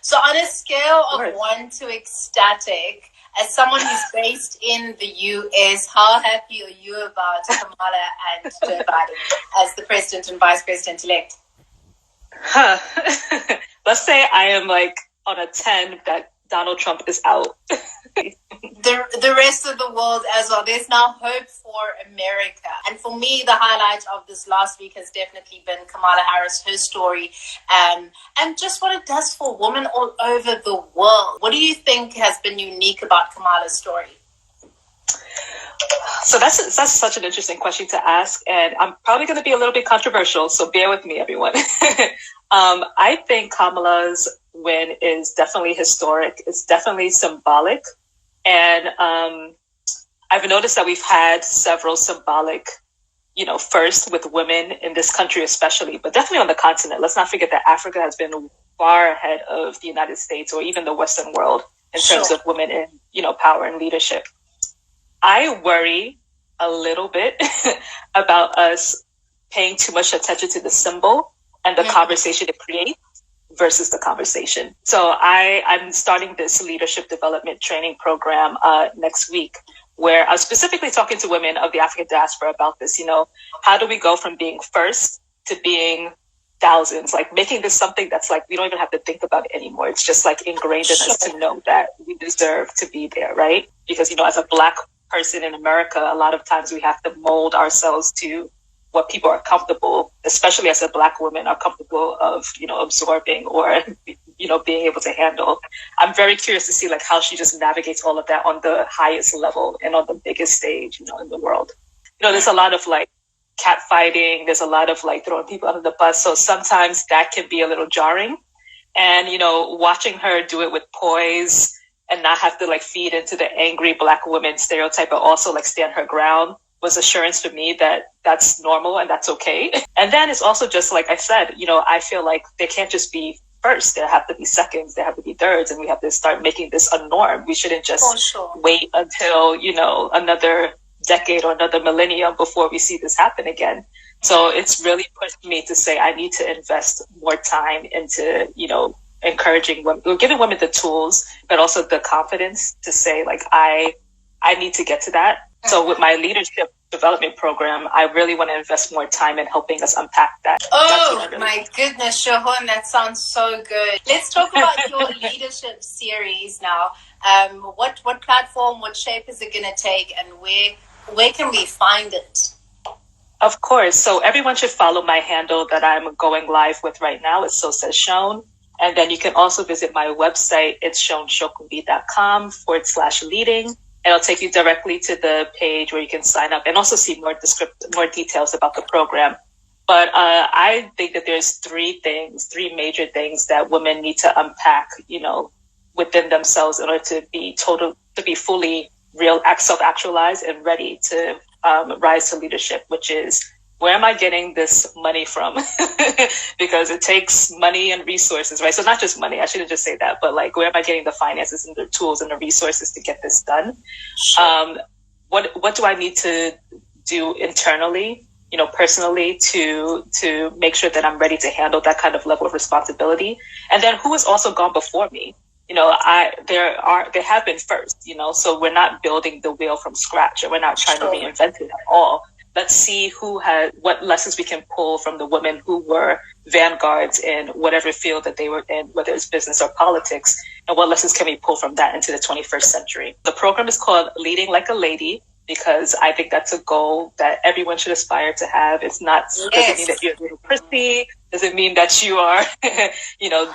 So on a scale of 1 to ecstatic, as someone who's based in the US, how happy are you about Kamala and Joe Biden as the president and vice president-elect? Let's say I am like on a 10 that Donald Trump is out. The rest of the world as well. There's now hope for America. And for me, the highlight of this last week has definitely been Kamala Harris, her story, and just what it does for women all over the world. What do you think has been unique about Kamala's story? So that's such an interesting question to ask, and I'm probably going to be a little bit controversial, so bear with me, everyone. I think Kamala's win is definitely historic. It's definitely symbolic, and I've noticed that we've had several symbolic, first with women in this country especially, but definitely on the continent. Let's not forget that Africa has been far ahead of the United States or even the Western world in terms of women in, power and leadership. I worry a little bit about us paying too much attention to the symbol and the conversation it creates versus the conversation. So I'm starting this leadership development training program next week, where I was specifically talking to women of the African diaspora about this. How do we go from being first to being thousands, like making this something that's like we don't even have to think about it anymore. It's just like ingrained in us to know that we deserve to be there, right? Because, as a Black person in America, a lot of times we have to mold ourselves to what people are comfortable, especially as a Black woman, are comfortable of, absorbing or, being able to handle. I'm very curious to see like how she just navigates all of that on the highest level and on the biggest stage, in the world. There's a lot of like catfighting. There's a lot of like throwing people under the bus. So sometimes that can be a little jarring. And, watching her do it with poise and not have to like feed into the angry Black woman stereotype, but also like stand her ground was assurance for me that that's normal and that's okay. And then it's also just like I said, I feel like they can't just be first. There have to be seconds, there have to be thirds, and we have to start making this a norm. We shouldn't just wait until, another decade or another millennium before we see this happen again. So it's really pushed me to say I need to invest more time into, encouraging women, giving women the tools, but also the confidence to say like, I need to get to that. So with my leadership development program, I really want to invest more time in helping us unpack that. Oh, my goodness, Shohun, that sounds so good. Let's talk about your leadership series now. What platform, what shape is it going to take, and where can we find it? Of course. So everyone should follow my handle that I'm going live with right now. It's So Says Seun. And then you can also visit my website. It's SeunShokunbi.com/leading. It'll take you directly to the page where you can sign up and also see more details about the program. But I think that there's three major things that women need to unpack, within themselves in order to be fully real, self-actualized and ready to rise to leadership, which is, where am I getting this money from? Because it takes money and resources, right? So not just money, I shouldn't just say that, but like, where am I getting the finances and the tools and the resources to get this done? What do I need to do internally, personally to make sure that I'm ready to handle that kind of level of responsibility? And then who has also gone before me? There have been first, so we're not building the wheel from scratch, and we're not trying to reinvent it at all. Let's see what lessons we can pull from the women who were vanguards in whatever field that they were in, whether it's business or politics, and what lessons can we pull from that into the 21st century. The program is called Leading Like a Lady, because I think that's a goal that everyone should aspire to have. It's not, doesn't mean that you're a little prissy, doesn't mean that you are,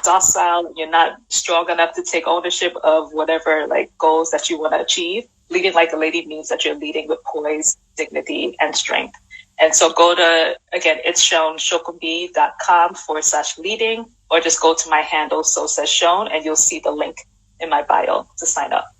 docile, and you're not strong enough to take ownership of whatever like goals that you want to achieve. Leading like a lady means that you're leading with poise, dignity, and strength. And so go to, again, it's SeunShokunbi.com/leading, or just go to my handle, So Says Seun, and you'll see the link in my bio to sign up.